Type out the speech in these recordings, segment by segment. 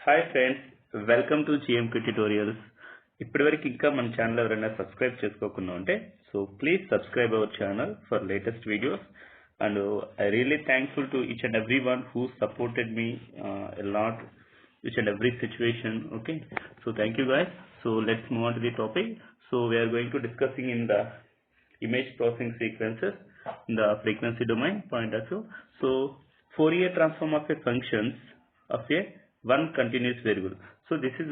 Hi friends, welcome to GMQ tutorials. ఇప్పటివరకు ఇంకా మన ఛానల్ ఎవరైనా సబ్స్క్రైబ్ చేసుకోకుండా ఉంటే please subscribe our channel for latest videos. And I really thankful to each and every one who supported me a lot, each and every situation. Okay, so thank you guys. So let's move on to the topic. So we are going to discussing in the image processing sequences in the frequency domain point of view. So Fourier transform of a functions of a one continuous variable. So this is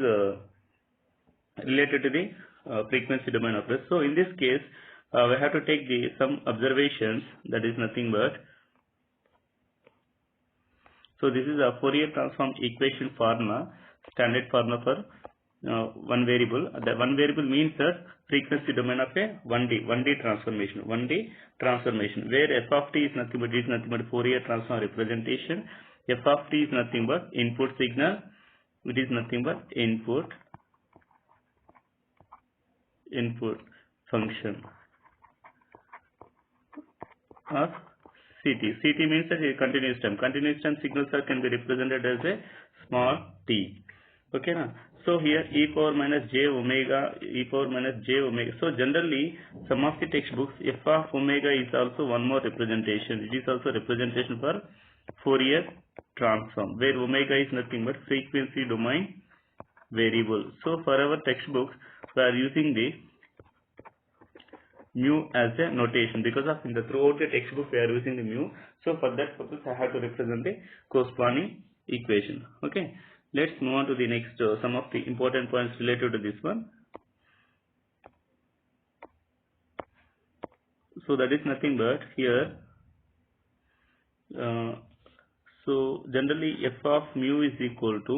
related to the frequency domain of this. So in this case we have to take some observations, that is nothing but, so this is a Fourier transform equation formula, standard formula for one variable. That one variable means the frequency domain of a 1D transformation, where f of t is nothing but Fourier transform representation. F of t is nothing but input signal, it is nothing but input function of CT. CT means that continuous time. Continuous time signals can be represented as a small t. Okay, na? So here e power minus j omega. So generally some of the textbooks f of omega is also one more representation. It is also representation for Fourier transform, where omega is nothing but frequency domain variable. So for our textbooks we are using the mu as a notation, because of in the throughout the textbook we are using the mu. So for that purpose I have to represent the corresponding equation. Okay, let's move on to the next some of the important points related to this one. So that is nothing but here so generally f of mu is equal to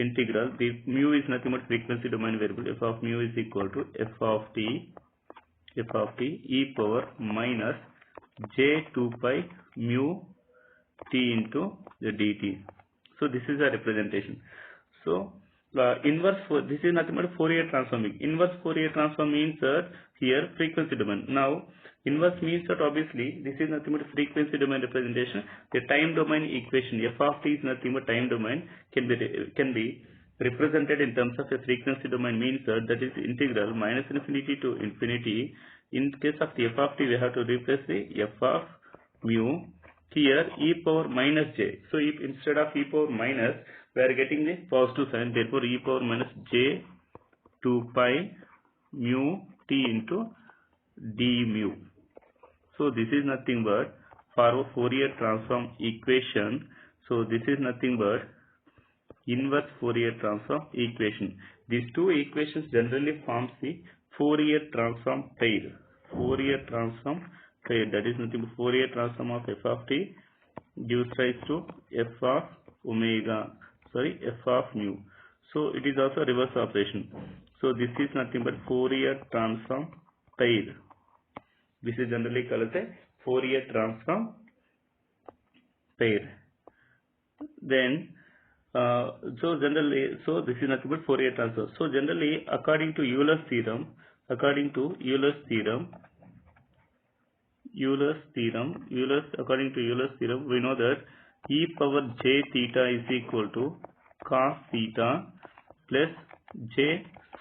integral, the mu is nothing but frequency domain variable. F of mu is equal to f of t e power minus j 2 pi mu t into the dt. So this is a representation. So this is nothing but Fourier transform. Inverse Fourier transform means that here frequency domain. Now inverse means that obviously this is nothing but frequency domain representation. The time domain equation f of t is nothing but time domain can be represented in terms of a frequency domain, means that is integral minus infinity to infinity. In case of the f of t we have to replace the f of mu, here e power minus j. So if instead of e power minus we are getting the positive sign, therefore e power minus j 2 pi mu t into d mu. So this is nothing but for our Fourier transform equation. So this is nothing but inverse Fourier transform equation. These two equations generally forms the Fourier transform pair. That is nothing but Fourier transform of f of t gives rise to f of mu. So it is also reverse operation. So this is nothing but Fourier transform pair. This is generally called as a Fourier transform pair. Then so this is nothing but Fourier transform. So generally according to Euler's theorem, we know that e power j theta is equal to cos theta plus j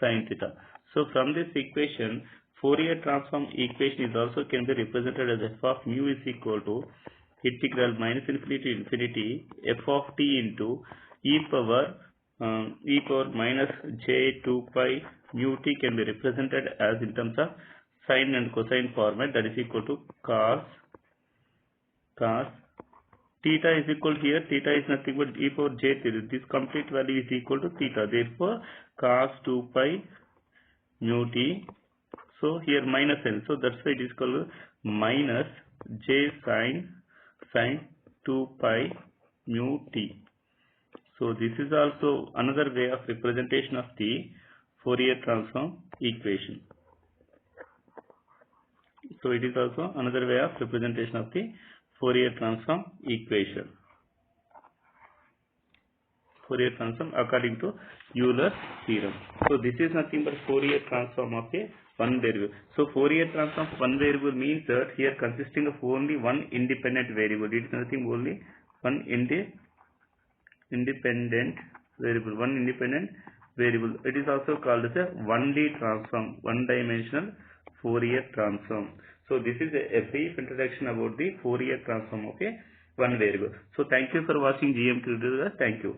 sin theta. So from this equation, Fourier transform equation is also can be represented as f of mu is equal to integral minus infinity to infinity f of t into e power minus j 2 pi mu t can be represented as in terms of sine and cosine format, that is equal to cos theta is equal to, here theta is nothing but e power j theta. This complete value is equal to theta, therefore cos 2 pi mu t. So here minus n, so that's why it is called minus j sin 2 pi mu t. So this is also another way of representation of the Fourier transform equation. So it is also another way of representation of the Fourier transform equation. Fourier transform according to Euler's theorem. So this is nothing but Fourier transform of a one variable. So Fourier transform of one variable means that here consisting of only one independent variable. It is nothing only one independent variable. One independent variable. It is also called as a 1D transform, one-dimensional Fourier transform. So this is a brief introduction about the Fourier transform. Okay, one variable. So thank you for watching GM tutorial. Thank you.